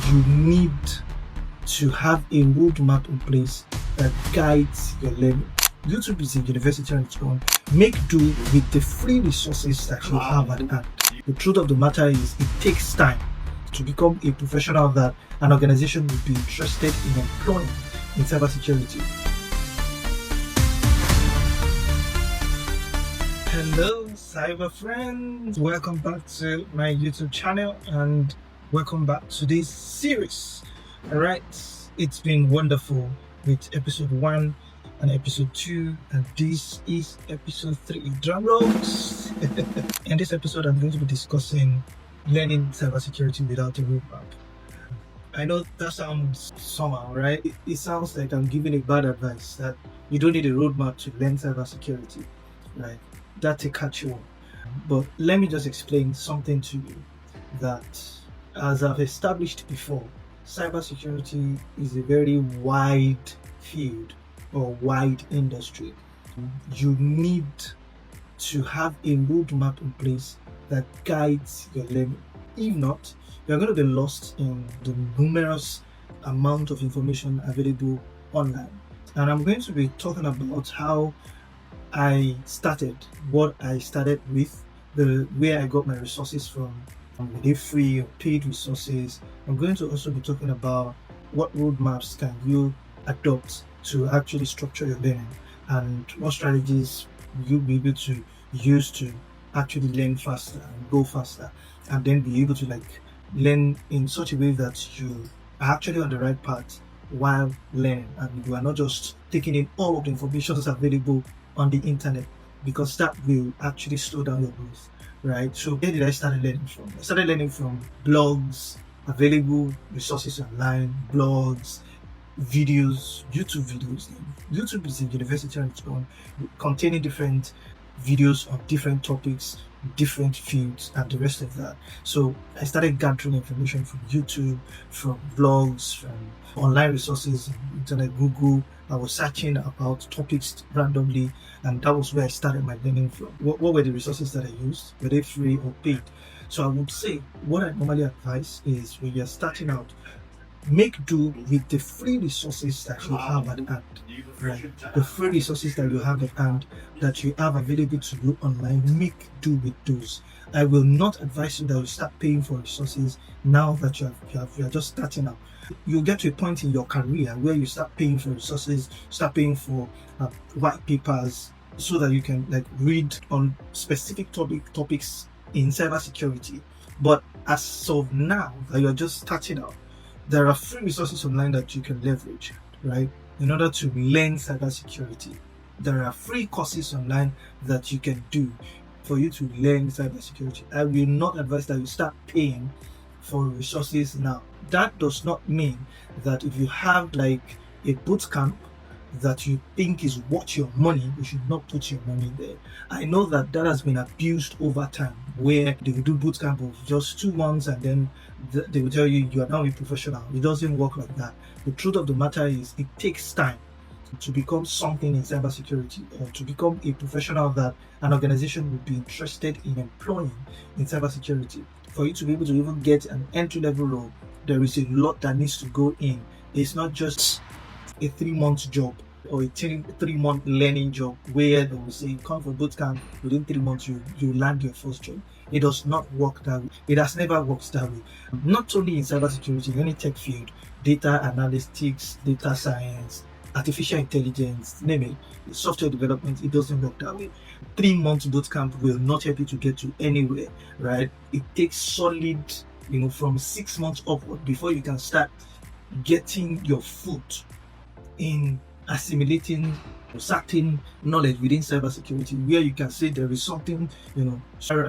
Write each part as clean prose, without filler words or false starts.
you need to have a roadmap in place that guides your learning. YouTube is a university on its own. Make do with the free resources that you have at hand. The truth of the matter is, it takes time to become a professional that an organization would be interested in employing in cybersecurity. Hello, cyber friends. Welcome back to my YouTube channel and welcome back to this series. Alright, it's been wonderful with episode 1 and episode 2, and this is episode 3. Drum rolls! In this episode, I'm going to be discussing learning cybersecurity without a roadmap. I know that sounds somehow, right? It sounds like I'm giving a bad advice that you don't need a roadmap to learn cybersecurity, right? That's a catchy one. But let me just explain something to you that, as I've established before, cybersecurity is a very wide field or wide industry. You need to have a roadmap in place that guides your learning. If not, you're going to be lost in the numerous amount of information available online. And I'm going to be talking about how I started, what I started with, where I got my resources from, whether free or paid resources. I'm going to also be talking about what roadmaps can you adopt to actually structure your learning, and what strategies you'll be able to use to actually learn faster and go faster, and then be able to learn in such a way that you are actually on the right path while learning, and you are not just taking in all of the information that's available on the internet, because that will actually slow down your growth, right? So where did I start learning from? I started learning from blogs, available resources online, blogs, videos, YouTube videos. YouTube is a university on its own, containing different videos on different topics, different fields, and the rest of that. So I started gathering information from YouTube, from blogs, from online resources, internet, Google. I was searching about topics randomly, and that was where I started my learning from. What were the resources that I used? Were they free or paid? So I would say, what I normally advise is, when you're starting out, make do with the free resources that you have at hand. Right? The free resources that you have at hand, that you have available to you online, make do with those. I will not advise you that you start paying for resources now that you are just starting out. You'll get to a point in your career where you start paying for resources, start paying for white papers, so that you can read on specific topics in cybersecurity. But as of now, that you're just starting out, there are free resources online that you can leverage, right, in order to learn cybersecurity. There are free courses online that you can do for you to learn cybersecurity. I will not advise that you start paying for resources now. That does not mean that if you have a boot camp that you think is worth your money, you should not put your money there. I know that has been abused over time, where they will do boot camp of just 2 months and then they will tell you are now a professional. It doesn't work like that. The truth of the matter is, it takes time to become something in cybersecurity, or to become a professional that an organization would be interested in employing in cybersecurity. For you to be able to even get an entry-level role, there is a lot that needs to go in. It's not just a 3-month job or a 3-month learning job where they will say, come for boot camp, within 3 months you land your first job. It does not work that way. It has never worked that way. Not only in cybersecurity, in any tech field, data analytics, data science, artificial intelligence, name it, software development, it doesn't work that way. 3-month boot camp will not help you to get to anywhere, right? It takes solid, from 6 months upward before you can start getting your foot in assimilating certain knowledge within cybersecurity, where you can say there is something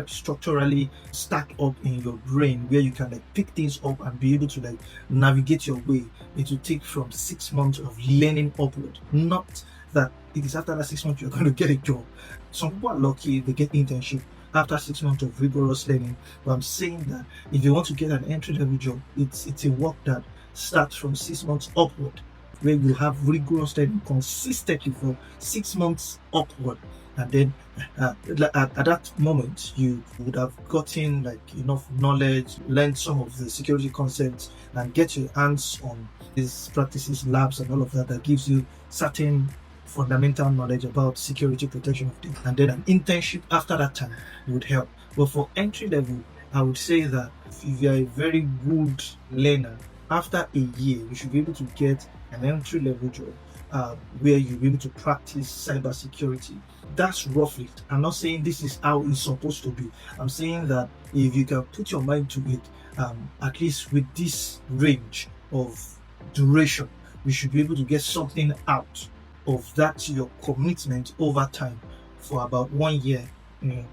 structurally stacked up in your brain, where you can pick things up and be able to navigate your way. It will take from 6 months of learning upward. Not that it is after that 6 months you're going to get a job. Some people are lucky, they get internship after 6 months of rigorous learning. But I'm saying that if you want to get an entry-level job, it's a work that starts from 6 months upward. where you have rigorous learning consistently for 6 months upward. And then at that moment, you would have gotten like enough knowledge, learned some of the security concepts, and get your hands on these practices, labs, and all of that gives you certain fundamental knowledge about security protection of things. And then an internship after that time would help. But for entry level, I would say that if you are a very good learner, after a year, you should be able to get an entry level job where you'll be able to practice cybersecurity. That's roughly it. I'm not saying this is how it's supposed to be. I'm saying that if you can put your mind to it, at least with this range of duration, you should be able to get something out of that your commitment over time for about 1 year. You know,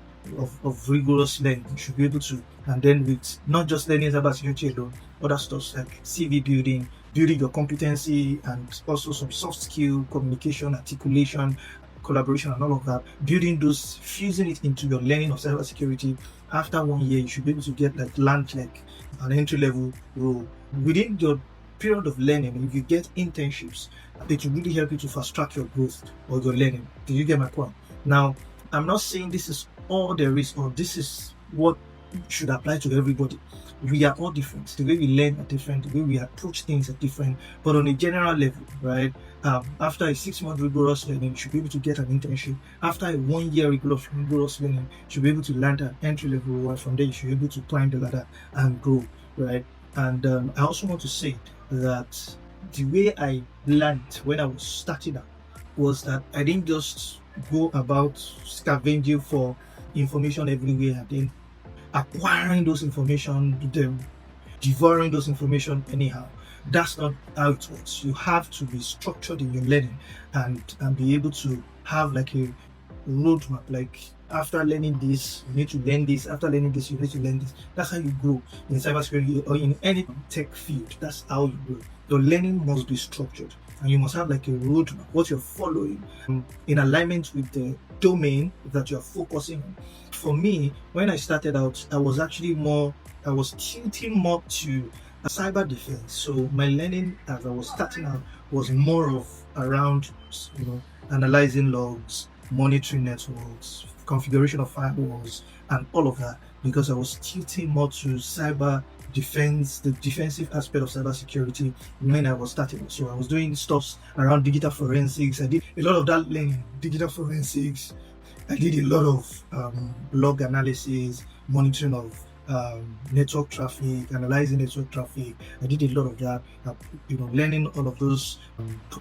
of rigorous learning, you should be able to, and then with not just learning cybersecurity alone, other stuff like CV building, building your competency, and also some soft skill, communication, articulation, collaboration, and all of that, building those, fusing it into your learning of cybersecurity. After 1 year, you should be able to get land like an entry level role within your period of learning. If you get internships, it will really help you to fast track your growth or your learning. Do you get my point? Now, I'm not saying this is all there is, or this is what should apply to everybody. We are all different. The way we learn are different. The way we approach things are different. But on a general level, right? After a 6-month rigorous learning, you should be able to get an internship. After a 1 year rigorous learning, you should be able to land an entry level, and from there you should be able to climb the ladder and grow, right? And I also want to say that the way I learned when I was starting out was that I didn't just go about scavenging for information everywhere and then acquiring those information, then devouring those information anyhow. That's not how it works. You have to be structured in your learning and be able to have like a roadmap. Like after learning this, you need to learn this. After learning this, you need to learn this. That's how you grow in cybersecurity or in any tech field. That's how you grow. Your learning must be structured, and you must have like a roadmap, what you're following in alignment with the domain that you're focusing on. For me, when I started out, I was tilting more to cyber defense. So my learning as I was starting out was more of around, analyzing logs, monitoring networks, configuration of firewalls, and all of that, because I was tilting more to cyber defense, the defensive aspect of cybersecurity when I was starting. So I was doing stuff around digital forensics. I did a lot of that learning, digital forensics. I did a lot of log analysis, monitoring of network traffic, analyzing network traffic. I did a lot of that, learning all of those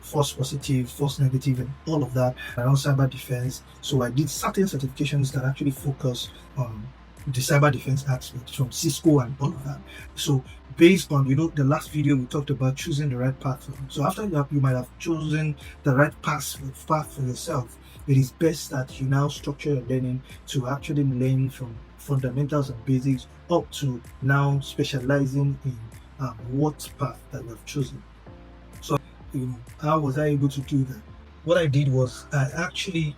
false positive, false negative, and all of that around cyber defense. So I did certain certifications that actually focus on the cyber defense aspect from Cisco and all of that. So based on the last video we talked about choosing the right path. So after you might have chosen the right path for yourself, it is best that you now structure your learning to actually learn from fundamentals and basics up to now specializing in what path that you have chosen. So how was I able to do that? What I did was I actually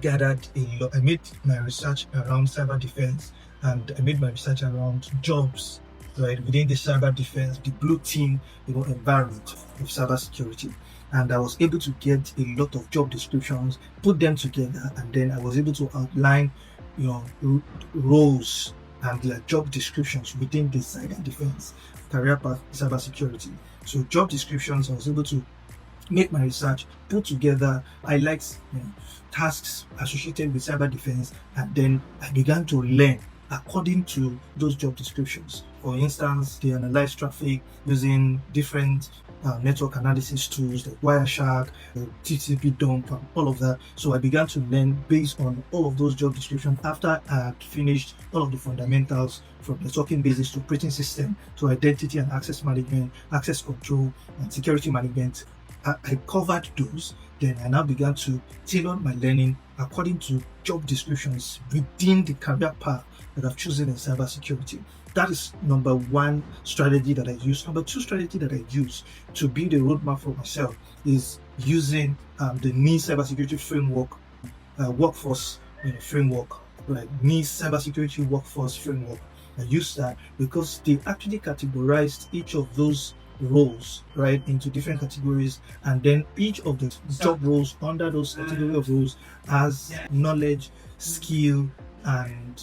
gathered a lot. I made my research around cyber defense, and I made my research around jobs right within the cyber defense, the blue team environment of cybersecurity. And I was able to get a lot of job descriptions, put them together, and then I was able to outline roles and their job descriptions within the cyber defense career path cybersecurity. So job descriptions, I was able to make my research, put together highlights, tasks associated with cyber defense, and then I began to learn according to those job descriptions. For instance, they analyze traffic using different network analysis tools like Wireshark, TCP dump, and all of that. So I began to learn based on all of those job descriptions after I had finished all of the fundamentals from networking basics to operating system to identity and access management, access control, and security management. I covered those. Then I now began to tailor my learning according to job descriptions within the career path that I've chosen in cybersecurity. That is number one strategy that I use. Number two strategy that I use to build a roadmap for myself is using the NIST cybersecurity framework, workforce framework, right? NIST cybersecurity workforce framework. I use that because they actually categorized each of those roles, right, into different categories, and then each of the job roles under those category of roles has knowledge, skill, and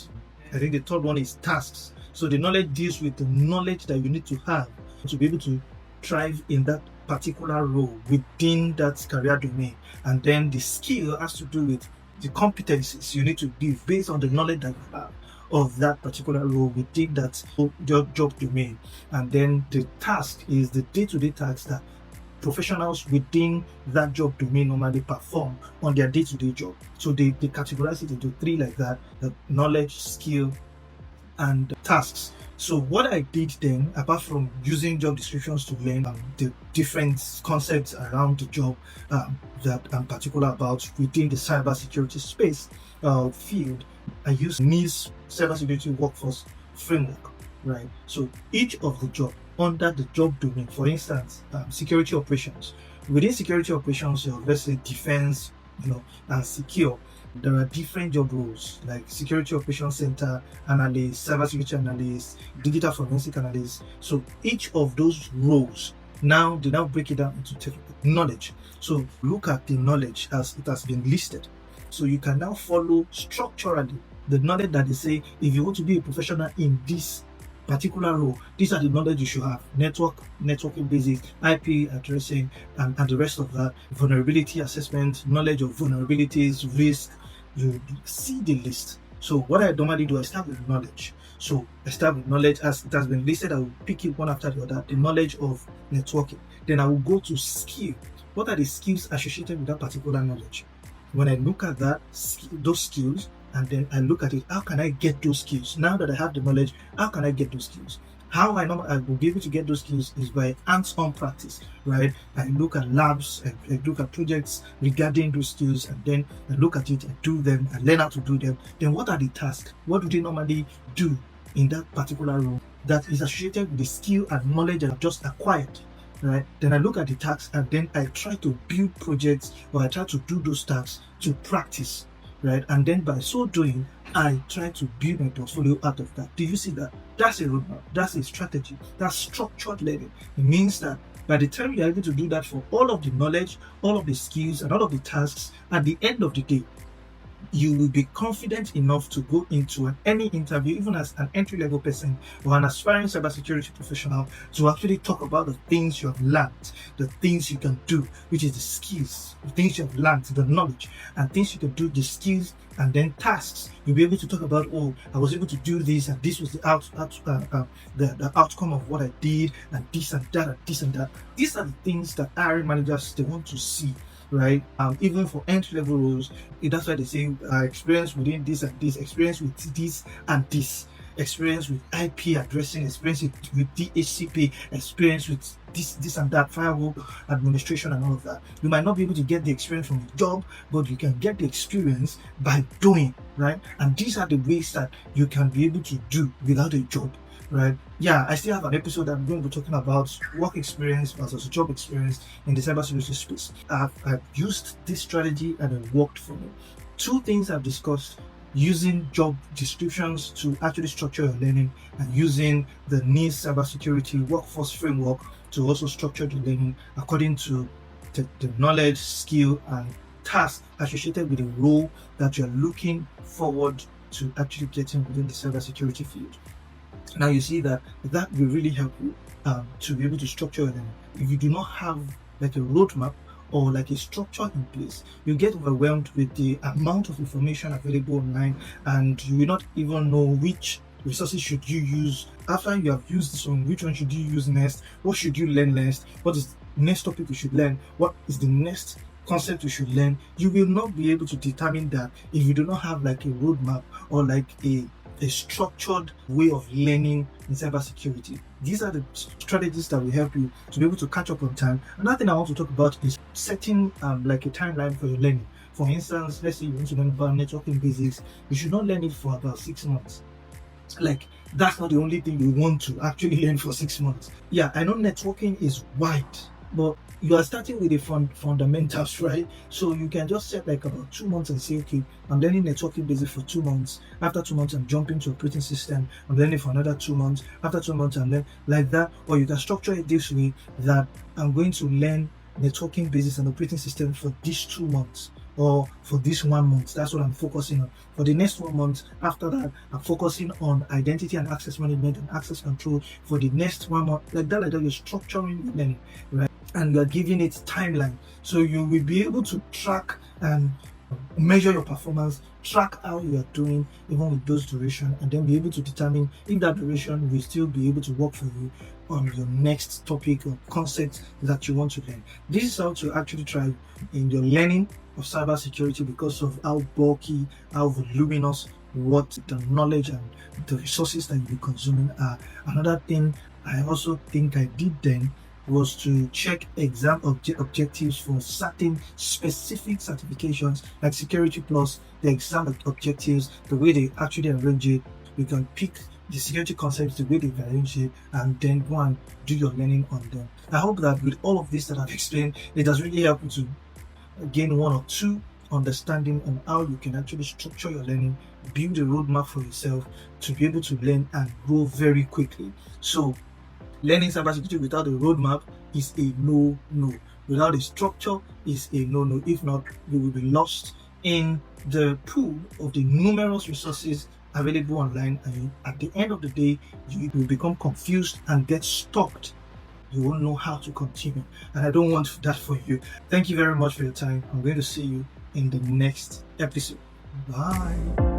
I think the third one is tasks. So the knowledge deals with the knowledge that you need to have to be able to thrive in that particular role within that career domain. And then the skill has to do with the competencies you need to give based on the knowledge that you have of that particular role within that job domain. And then the task is the day-to-day tasks that professionals within that job domain normally perform on their day-to-day job. So they categorize it into three like that: the knowledge, skill, and tasks. So what I did then, apart from using job descriptions to learn the different concepts around the job that I'm particular about within the cybersecurity space field, I use NIST cybersecurity workforce framework, right? So each of the job under the job domain, for instance, security operations. Within security operations, let's say defense, and secure, there are different job roles like security operations center analyst, cybersecurity analyst, digital forensic analyst. So each of those roles now they now break it down into knowledge. So look at the knowledge as it has been listed. So you can now follow structurally the knowledge that they say if you want to be a professional in this particular role, these are the knowledge you should have: networking basics, IP addressing, and the rest of that, vulnerability assessment, knowledge of vulnerabilities, risk. You see the list. So what I normally do, I start with knowledge. So I start with knowledge as it has been listed. I will pick it one after the other. The knowledge of networking. Then I will go to skill. What are the skills associated with that particular knowledge? When I look at those skills, and then I look at it, how can I get those skills? Now that I have the knowledge, how can I get those skills? How I will be able to get those skills is by hands-on practice, right? I look at labs, I look at projects regarding those skills, and then I look at it, I do them, I learn how to do them. Then what are the tasks? What do they normally do in that particular role that is associated with the skill and knowledge that I've just acquired? Right? Then I look at the tasks and then I try to build projects, or I try to do those tasks to practice, right? And then by so doing, I try to build my portfolio out of that. Do you see that? That's a roadmap. That's a strategy. That's structured learning. It means that by the time you're able to do that for all of the knowledge, all of the skills, and all of the tasks, at the end of the day, you will be confident enough to go into any interview, even as an entry-level person or an aspiring cybersecurity professional, to actually talk about the things you have learned, the things you can do, which is the skills, the things you have learned, the knowledge, and things you can do, the skills, and then tasks. You'll be able to talk about, oh, I was able to do this, and this was the outcome of what I did, and this and that, and this and that. These are the things that hiring managers, they want to see, right? Even for entry-level roles, that's why they say experience within this and this, experience with this and this, experience with IP addressing, experience with DHCP, experience with this and that, firewall administration and all of that. You might not be able to get the experience from a job, but you can get the experience by doing, right? And these are the ways that you can be able to do without a job, right? Yeah, I still have an episode that I'm going to be talking about work experience versus job experience in the cybersecurity space. I've used this strategy and it worked for me. Two things I've discussed: using job descriptions to actually structure your learning, and using the NIST cybersecurity workforce framework to also structure the learning according to the knowledge, skill, and task associated with the role that you're looking forward to actually getting within the cybersecurity field. Now you see that will really help you to be able to structure them. If you do not have like a roadmap or like a structure in place, you get overwhelmed with the amount of information available online, and you will not even know which resources should you use. After you have used this one, which one should you use next? What should you learn next? What is the next topic you should learn? What is the next concept you should learn? You will not be able to determine that if you do not have like a roadmap or like a structured way of learning in cybersecurity. These are the strategies that will help you to be able to catch up on time. Another thing I want to talk about is setting like a timeline for your learning. For instance, let's say you want to learn about networking basics, you should not learn it for about 6 months. Like, that's not the only thing you want to actually learn for 6 months. Yeah, I know networking is wide. but you are starting with the fundamentals, right? So you can just set like about 2 months and say, okay, I'm learning networking basic for 2 months. After 2 months, I'm jumping to operating system. I'm learning for another 2 months. After 2 months, I'm learning like that. Or you can structure it this way, that I'm going to learn networking basics and operating system for these 2 months, or for this 1 month. That's what I'm focusing on. For the next 1 month after that, I'm focusing on identity and access management and access control. For the next 1 month, like that, you're structuring your learning, right? And you're giving it timeline, so you will be able to track and measure your performance, track how you are doing even with those duration, and then be able to determine if that duration will still be able to work for you on your next topic or concept that you want to learn. This is how to actually try in your learning of cybersecurity, because of how bulky, how voluminous what the knowledge and the resources that you'll be consuming are. Another thing I also think I did then was to check exam objectives for certain specific certifications, like Security Plus, the exam objectives, the way they actually arrange it. You can pick the security concepts, the way they arrange it, and then go and do your learning on them. I hope that with all of this that I've explained, it has really helped you to gain one or two understanding on how you can actually structure your learning, build a roadmap for yourself to be able to learn and grow very quickly. So learning cybersecurity without a roadmap is a no. Without a structure is a no. If not, you will be lost in the pool of the numerous resources available online, and at the end of the day, you will become confused and get stuck. You won't know how to continue, and I don't want that for you. Thank you very much for your time. I'm going to see you in the next episode. Bye.